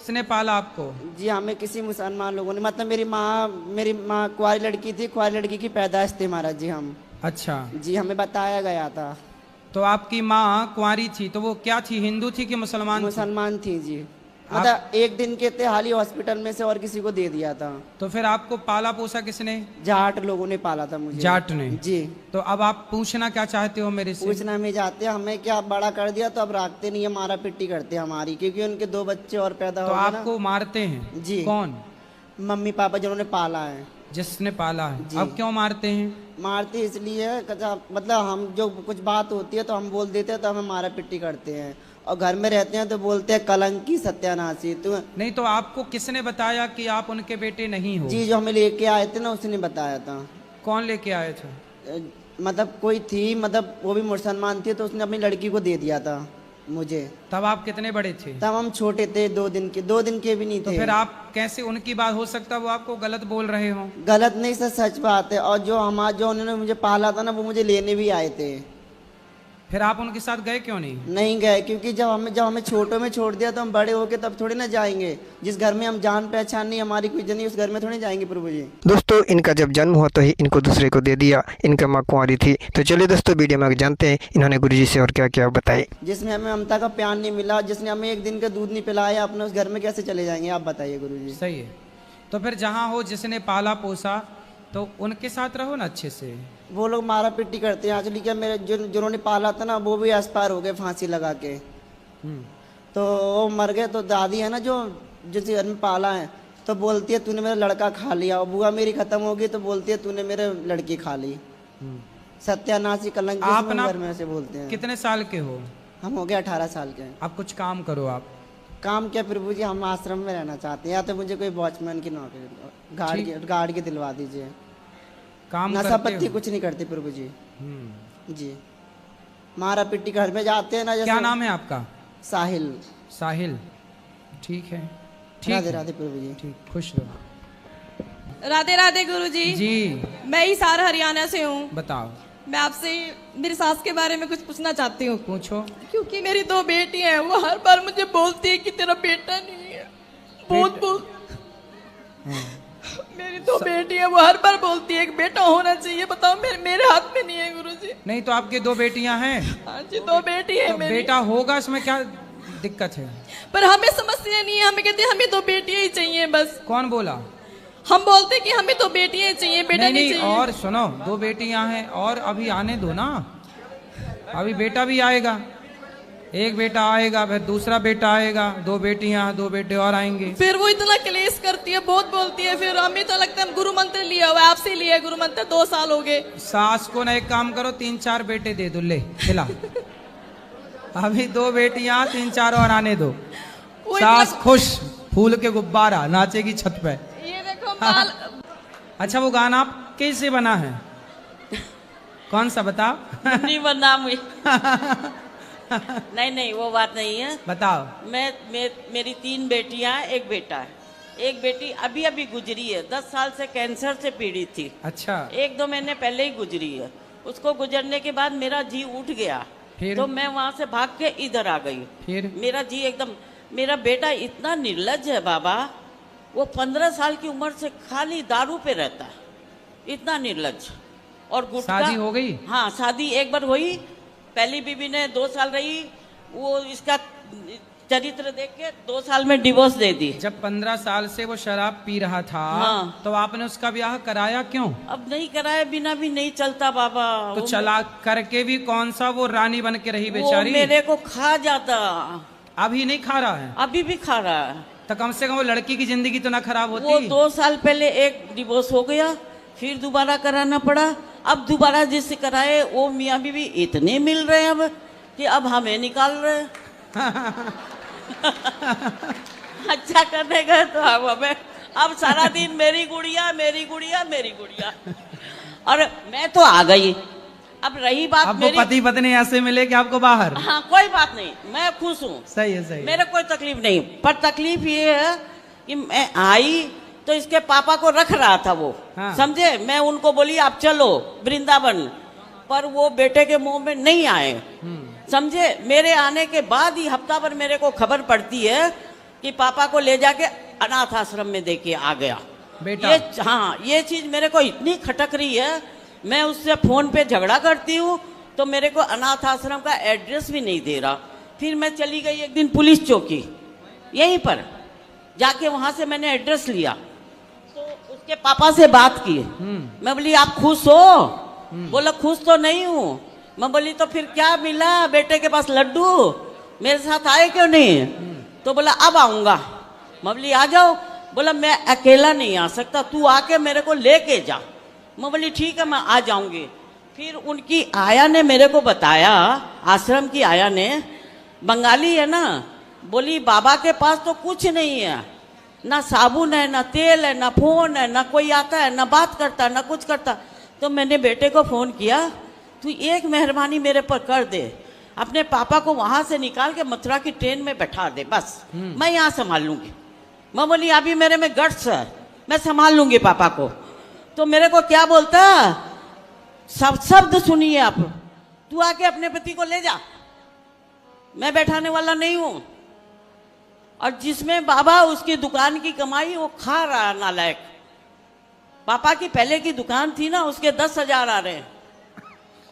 किसने पाला आपको? जी हमें किसी मुसलमान लोगों ने, मतलब मेरी माँ कुंवारी लड़की थी, कुंवारी लड़की की पैदाइश थी महाराज जी हम। अच्छा, जी हमें बताया गया था। तो आपकी माँ कुंवारी थी तो वो क्या थी, हिंदू थी कि मुसलमान थी? मुसलमान थी जी। मतलब एक दिन के थे हाल ही हॉस्पिटल में से और किसी को दे दिया था। तो फिर आपको पाला पोसा किसने? जाट लोगों ने पाला था मुझे। जाट ने? जी। तो अब आप पूछना क्या चाहते हो मेरे से? पूछना में जाते हैं, हमें क्या बड़ा कर दिया तो अब रखते नहीं है, मारा पिट्टी करते हैं हमारी, क्योंकि उनके 2 बच्चे और पैदा तो हो गए ना। आपको मारते हैं? जी। कौन? मम्मी पापा जिन्होंने पाला है। जिसने पाला है। जी। अब क्यों मारते हैं? मारते इसलिए मतलब हम जो कुछ बात होती है तो हम बोल देते हैं तो हमें मारा पिट्टी करते हैं, और घर में रहते हैं तो बोलते हैं कलंकी सत्यानाशी। तो नहीं, तो आपको किसने बताया कि आप उनके बेटे नहीं हो? जी जो हमें लेके आए थे ना उसने बताया था। कौन लेके आए थे? मतलब कोई थी, मतलब वो भी मुसलमान थी, तो उसने अपनी लड़की को दे दिया था मुझे। तब आप कितने बड़े थे? तब हम छोटे थे, 2 दिन के भी नहीं तो थे। फिर आप कैसे, उनकी बात हो सकता है वो आपको गलत बोल रहे हो? गलत नहीं सर, सच बात है। और जो उन्होंने मुझे पाला था ना वो मुझे लेने भी आए थे। फिर आप उनके साथ गए क्यों नहीं? नहीं गए, क्योंकि जब हमें छोटों में छोड़ दिया तो हम बड़े होके तब थोड़ी ना जाएंगे। जिस घर में हम जान पहचान नहीं, हमारी कोई इज्जत नहीं, उस घर में थोड़ी जाएंगे प्रभु जी। दोस्तों इनका जब जन्म हुआ तो ही इनको दूसरे को दे दिया, इनका माँ कुंवारी थी। तो चलिए दोस्तों वीडियो में जानते हैं इन्होंने गुरुजी से और क्या क्या बताए। जिसमें हमें ममता का प्यार नहीं मिला, जिसने हमें एक दिन का दूध नहीं पिलाया, अपने उस घर में कैसे चले जाएंगे आप बताइए गुरुजी। सही है। तो फिर जहाँ हो जिसने पाला पोसा तो उनके साथ रहो ना अच्छे से। वो लोग मारा पिट्टी करते हैं एक्चुअली। क्या मेरे जिन्होंने पाला था ना वो भी एक्सपायर हो गए फांसी लगा के। तो वो मर गए। तो दादी है ना जो जिस घर में पाला है, तो बोलती है तूने मेरा लड़का खा लिया। और बुआ मेरी खत्म होगी तो बोलती है तूने मेरे लड़की खा ली। सत्यानाशी कलंक आप ना घर में से बोलते हैं। कितने साल के हो? हम हो गए 18 साल के। आप कुछ काम करो। आप काम क्या प्रभु जी, हम आश्रम में रहना चाहते हैं, या तो मुझे कोई वॉचमैन की नौकरी गार्ड की दिलवा दीजिए। काम नशा करते पत्ती हो? कुछ नहीं करते प्रभु जी। जी मारा पिट्टी घर में जाते हैं ना। जैसे क्या नाम है आपका? साहिल। साहिल, ठीक है। ठीक राधे है। राधे प्रभु जी। ठीक, खुश रहो। राधे राधे गुरुजी। जी मैं ही सारा हरियाणा से हूँ। बताओ। मैं आपसे मेरी सास के बारे में कुछ पूछना चाहती हूँ। पूछो। क्योंकि मेरी 2 बेटी हैं, वो हर बार मुझे बोलती है कि तेरा बेटा नहीं है। बहुत मेरी 2 बेटी है, वो हर बार बोलती है कि बेटा होना चाहिए। बताओ मेरे हाथ में नहीं है गुरुजी। नहीं तो आपके 2 बेटियां हैं? हाँ जी 2 बेटी है तो मेरी। बेटा होगा, इसमें क्या दिक्कत है? पर हमें समस्या नहीं है, हमें कहते हैं हमें 2 बेटियां ही चाहिए बस। कौन बोला? हम बोलते कि हमें 2 बेटियां ही चाहिए, बेटा नहीं चाहिए। और सुनो, 2 बेटियां हैं और अभी आने दो ना, अभी बेटा भी आएगा। एक बेटा आएगा, फिर दूसरा बेटा आएगा, 2 बेटियां, 2 बेटे और आएंगे। फिर वो इतना क्लेश करती है, बहुत बोलती है। फिर हमें तो लगता है हम गुरु मंत्र लिया हुआ, आपसे लिया गुरु मंत्र, 2 साल हो गए। सास को ना एक काम करो, 3-4 बेटे दे दो, ले खिला। अभी 2 बेटियां, 3-4 और आने दो। सास खुश, फूल के गुब्बारा, नाचेगी छत पे। ये देखो माल। अच्छा वो गाना आप कैसे बना है? कौन सा बताओ? नहीं बना नहीं वो बात नहीं है। बताओ। मेरी 3 बेटियां, एक बेटा है। एक बेटी अभी अभी गुजरी है, 10 साल से कैंसर से पीड़ित थी। अच्छा। 1-2 महीने पहले ही गुजरी है। उसको गुजरने के बाद मेरा जी उठ गया। फिर? तो मैं वहां से भाग के इधर आ गई। फिर? मेरा जी एकदम, मेरा बेटा इतना निर्लज्ज है बाबा, वो 15 साल की उम्र से खाली दारू पे रहता है, इतना निर्लज्ज। और गुटखा। शादी हो गई? हाँ शादी एक बार हुई, पहली बीवी ने 2 साल रही, वो इसका चरित्र देख के 2 साल में डिवोर्स दे दी। जब 15 साल से वो शराब पी रहा था, हाँ। तो आपने उसका ब्याह कराया क्यों? अब नहीं कराए बिना भी नहीं चलता बाबा। तो चला करके भी कौन सा वो रानी बन के रही वो बेचारी। मेरे को खा जाता। अभी नहीं खा रहा है? अभी भी खा रहा है। तो कम से कम वो लड़की की जिंदगी तो ना खराब वो होती। 2 साल पहले एक डिवोर्स हो गया, फिर दोबारा कराना पड़ा। अब दोबारा जिससे कराए वो मियाँ बीवी इतने मिल रहे हैं अब कि अब हमें निकाल रहे हैं। अच्छा करने गए तो अब हमें, अब सारा दिन मेरी गुड़िया मेरी गुड़िया मेरी गुड़िया। और मैं तो आ गई। अब रही बात अब मेरी, वो पति पत्नी ऐसे मिले कि आपको बाहर। हाँ कोई बात नहीं, मैं खुश हूँ। सही है, सही है। मेरे कोई तकलीफ नहीं, पर तकलीफ ये है कि मैं आई तो इसके पापा को रख रहा था वो। हाँ। समझे, मैं उनको बोली आप चलो वृंदावन, पर वो बेटे के मुंह में नहीं आए। समझे, मेरे आने के बाद ही हफ्ता भर मेरे को खबर पड़ती है कि पापा को ले जाके अनाथ आश्रम में दे के आ गया बेटा। ये चीज मेरे को इतनी खटक रही है। मैं उससे फोन पे झगड़ा करती हूँ तो मेरे को अनाथ आश्रम का एड्रेस भी नहीं दे रहा। फिर मैं चली गई एक दिन पुलिस चौकी, यहीं पर जाके वहां से मैंने एड्रेस लिया तो उसके पापा से बात की। मैं बोली आप खुश हो? बोला खुश तो नहीं हूँ। मैं बोली तो फिर क्या मिला बेटे के पास लड्डू, मेरे साथ आए क्यों नहीं? तो बोला अब आऊंगा। मैं बोली आ जाओ। बोला मैं अकेला नहीं आ सकता, तू आके मेरे को लेके जा। मैं बोली ठीक है मैं आ जाऊंगी। फिर उनकी आया ने मेरे को बताया, आश्रम की आया ने, बंगाली है ना, बोली बाबा के पास तो कुछ नहीं है, ना साबुन है, ना तेल है, ना फोन है, ना कोई आता है, ना बात करता, ना कुछ करता। तो मैंने बेटे को फोन किया, तू एक मेहरबानी मेरे पर कर दे, अपने पापा को वहां से निकाल के मथुरा की ट्रेन में बैठा दे, बस मैं यहाँ संभाल लूंगी। मैं बोली अभी मेरे में गट्स है, मैं संभाल लूंगी पापा को। तो मेरे को क्या बोलता, सब शब्द सुनिए आप, तू आके अपने पति को ले जा, मैं बैठाने वाला नहीं हूं। और जिसमें बाबा उसकी दुकान की कमाई वो खा रहा नालायक। पापा की पहले की दुकान थी ना, उसके 10,000 आ रहे हैं,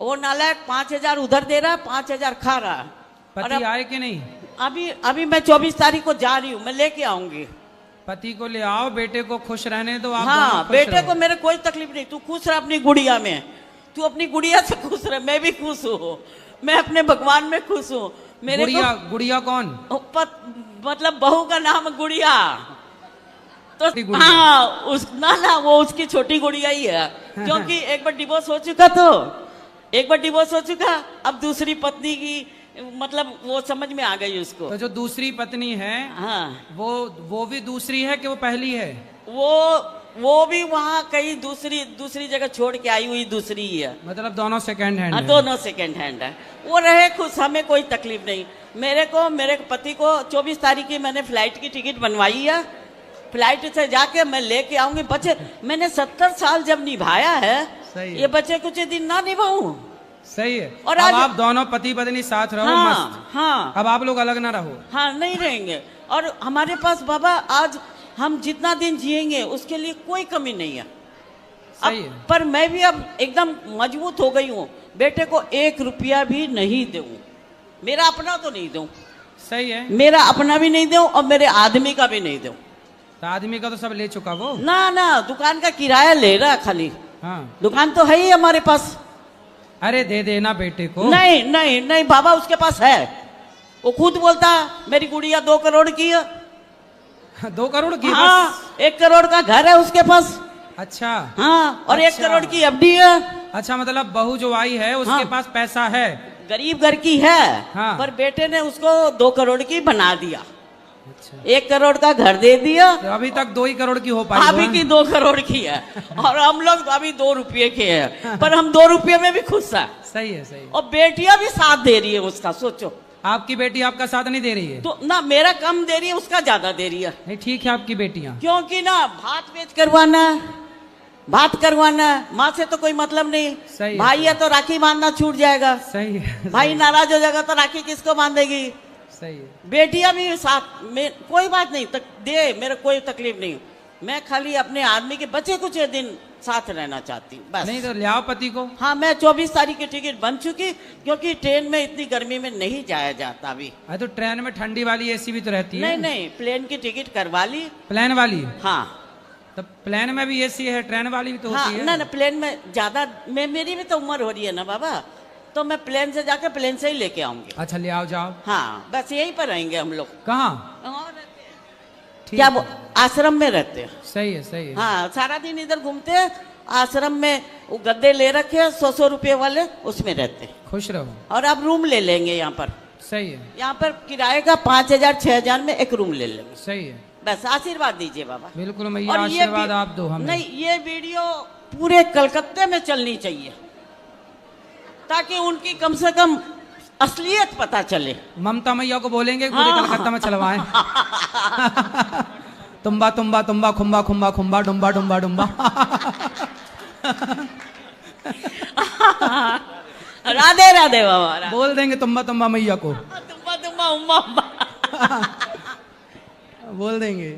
वो नालायक 5,000 उधर दे रहा, 5,000 खा रहा। और पति आए कि नहीं? अभी मैं 24 तारीख को जा रही हूँ, मैं लेके आऊंगी। पति को ले आओ, बेटे को खुश रहने दो आप। हाँ बेटे को मेरे कोई तकलीफ नहीं, तू खुश रह अपनी गुड़िया में, तू अपनी गुड़िया से खुश रह, मैं भी खुश हूँ, मैं अपने भगवान में खुश हूँ। मेरे गुड़िया, गुड़िया कौन? मतलब बहू का नाम गुड़िया। तो गुड़िया। हाँ ना वो उसकी छोटी गुड़िया ही है, क्योंकि एक बार डिवोर्स हो चुका, तो एक बार डिवोर्स हो चुका, अब दूसरी पत्नी की मतलब वो समझ में आ गई उसको। तो जो दूसरी पत्नी है, हाँ वो भी दूसरी है कि वो पहली है? वो भी वहाँ कहीं दूसरी जगह छोड़ के आई हुई दूसरी ही है। मतलब दोनों सेकंड हैंड है? दोनों सेकंड हैंड है। वो रहे खुश, हमें कोई तकलीफ नहीं। मेरे पति को 24 तारीख की मैंने फ्लाइट की टिकट बनवाई है, फ्लाइट से जाके मैं लेके आऊंगी। बच्चे मैंने 70 साल जब निभाया है, ये बच्चे कुछ दिन ना निभाऊं। सही है। और अब आज आप दोनों पति पत्नी साथ रहो। हाँ, मस्त। हाँ अब आप लोग अलग ना रहो। हाँ नहीं रहेंगे। और हमारे पास बाबा आज हम जितना दिन जिएंगे उसके लिए कोई कमी नहीं है। सही है। पर मैं भी अब एकदम मजबूत हो गई हूँ, बेटे को 1 रुपया भी नहीं दूं, मेरा अपना तो नहीं दूं। सही है। मेरा अपना भी नहीं दूं और मेरे आदमी का भी नहीं दूं। तो आदमी का तो सब ले चुका वो। ना दुकान का किराया ले रहा खाली। हाँ दुकान तो है ही हमारे पास। अरे दे देना बेटे को। नहीं बाबा उसके पास है, वो खुद बोलता मेरी गुड़िया 2 करोड़ की है। 2 करोड़ की? हाँ 1 करोड़ का घर है उसके पास। अच्छा। हाँ और 1 अच्छा। करोड़ की एफडी है। अच्छा मतलब बहू जो आई है उसके हाँ। पास पैसा है, गरीब घर की है। हाँ। पर बेटे ने उसको 2 करोड़ की बना दिया। अच्छा। 1 करोड़ का घर दे दिया। तो अभी तक 2 ही करोड़ की हो पाई। अभी की 2 करोड़ की है और हम लोग अभी 2 रुपये के हैं, पर हम 2 रुपये में भी खुश है। सही है, सही है। और बेटियां भी साथ दे रही है उसका, सोचो। आपकी बेटी आपका साथ नहीं दे रही है? तो ना मेरा कम दे रही है, उसका ज्यादा दे रही है। नहीं ठीक है आपकी बेटियां। क्योंकि ना भात करवाना माँ से तो कोई मतलब नहीं। सही है। भाई है तो राखी बांधना छूट जाएगा। सही है। भाई नाराज हो जाएगा तो राखी किसको बांधेगी? सही है। बेटियां भी साथ में, कोई बात नहीं दे, मेरे कोई तकलीफ नहीं। मैं खाली अपने आदमी के बच्चे कुछ दिन साथ रहना चाहती हूँ बस। नहीं तो ले आओ पति को। हाँ मैं 24 तारीख की टिकट बन चुकी, क्योंकि ट्रेन में इतनी गर्मी में नहीं जाया जाता अभी। अरे तो ट्रेन में ठंडी वाली एसी भी तो रहती है। नहीं प्लेन की टिकट करवा ली। प्लेन वाली? हाँ तो प्लेन में भी एसी है, ट्रेन वाली भी तो हाँ होती है। ना प्लेन में ज्यादा, मेरी भी तो उम्र हो रही है ना बाबा, तो मैं प्लेन से जाकर प्लेन से ही लेके आऊंगी। अच्छा ले आओ, जाओ। हाँ बस यहीं पर रहेंगे हम लोग। कहाँ? ठीक क्या है। आश्रम में रहते हैं। सही है, सही है। हाँ सारा दिन इधर घूमते हैं, आश्रम में वो गद्दे ले रखे हैं 100 रुपये वाले, उसमें रहते हैं। खुश रहो। और अब रूम ले लेंगे यहाँ पर। सही है। यहाँ पर किराए का 5,000 6,000 में एक रूम ले लेंगे। सही है। बस आशीर्वाद दीजिए बाबा। बिल्कुल मैया, और ये आशीर्वाद आप दो हमें। नहीं ये वीडियो पूरे कलकत्ते में चलनी चाहिए, ताकि उनकी कम से कम असलियत पता चले। ममता मैया को बोलेंगे पूरे हाँ। कलकत्ता में चलवाएं। तुम्बा तुम्बा तुम्बा खुम्बा खुम्बा खुम्बा डुम्बा डुम्बा डुम्बा। राधे राधे बाबा। बोल देंगे तुम्बा तुम्बा मैया को। तुम्बा तुम्बा उम्मा उम्मा। बोल देंगे।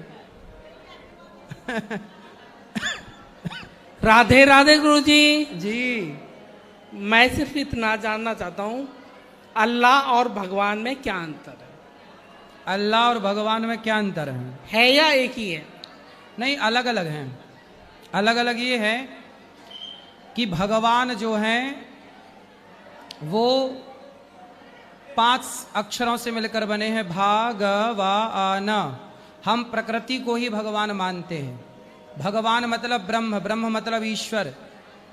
राधे राधे गुरुजी। जी। मैं सिर्फ इतना जानना चाहता हूँ, अल्लाह और भगवान में क्या अंतर है? अल्लाह और भगवान में क्या अंतर है या एक ही है? नहीं, अलग अलग हैं। अलग अलग ये है कि भगवान जो हैं वो 5 अक्षरों से मिलकर बने हैं, भगवान। हम प्रकृति को ही भगवान मानते हैं। भगवान मतलब ब्रह्म, ब्रह्म मतलब ईश्वर,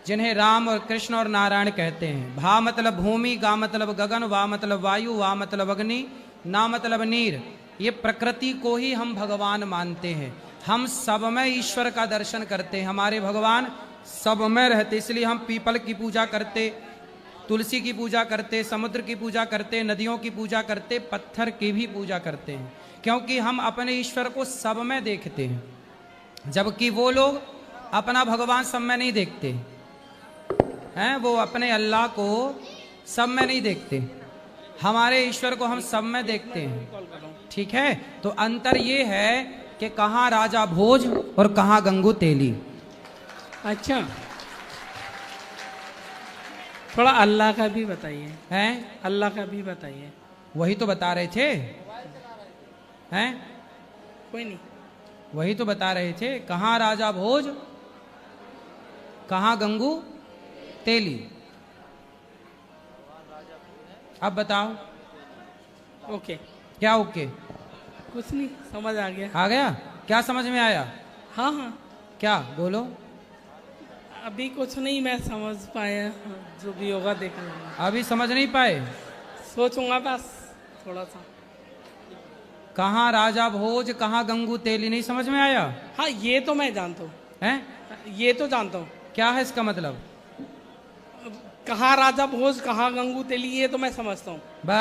जिन्हें राम और कृष्ण और नारायण कहते हैं। भा मतलब भूमि, गा मतलब गगन, वा मतलब वायु, वा मतलब अग्नि, ना मतलब नीर। ये प्रकृति को ही हम भगवान मानते हैं। हम सब में ईश्वर का दर्शन करते हैं। हमारे भगवान सब में रहते, इसलिए हम पीपल की पूजा करते, तुलसी की पूजा करते, समुद्र की पूजा करते, नदियों की पूजा करते, पत्थर की भी पूजा करते हैं, क्योंकि हम अपने ईश्वर को सब में देखते हैं, जबकि वो लोग अपना भगवान सब में नहीं देखते हैं। वो अपने अल्लाह को सब में नहीं देखते, हमारे ईश्वर को हम सब में देखते हैं। ठीक है, तो अंतर ये है कि कहाँ राजा भोज और कहाँ गंगू तेली। अच्छा, थोड़ा अल्लाह का भी बताइए। हैं? अल्लाह का भी बताइए। वही तो बता रहे थे। हैं? कोई नहीं, वही तो बता रहे थे, कहाँ राजा भोज कहाँ गंगू तेली। अब बताओ। ओके। क्या ओके? कुछ नहीं, समझ आ गया। आ गया? क्या समझ में आया? हाँ हाँ, क्या बोलो? अभी कुछ नहीं मैं समझ पाया, जो भी होगा देख लूंगा। अभी समझ नहीं पाए? सोचूंगा बस थोड़ा सा। कहाँ राजा भोज कहाँ गंगू तेली नहीं समझ में आया? हाँ, ये तो मैं जानता हूँ। हैं? ये तो जानता हूँ। क्या है इसका मतलब? कहाँ राजा भोज कहाँ गंगू तेली, ये तो मैं समझता हूँ। बस।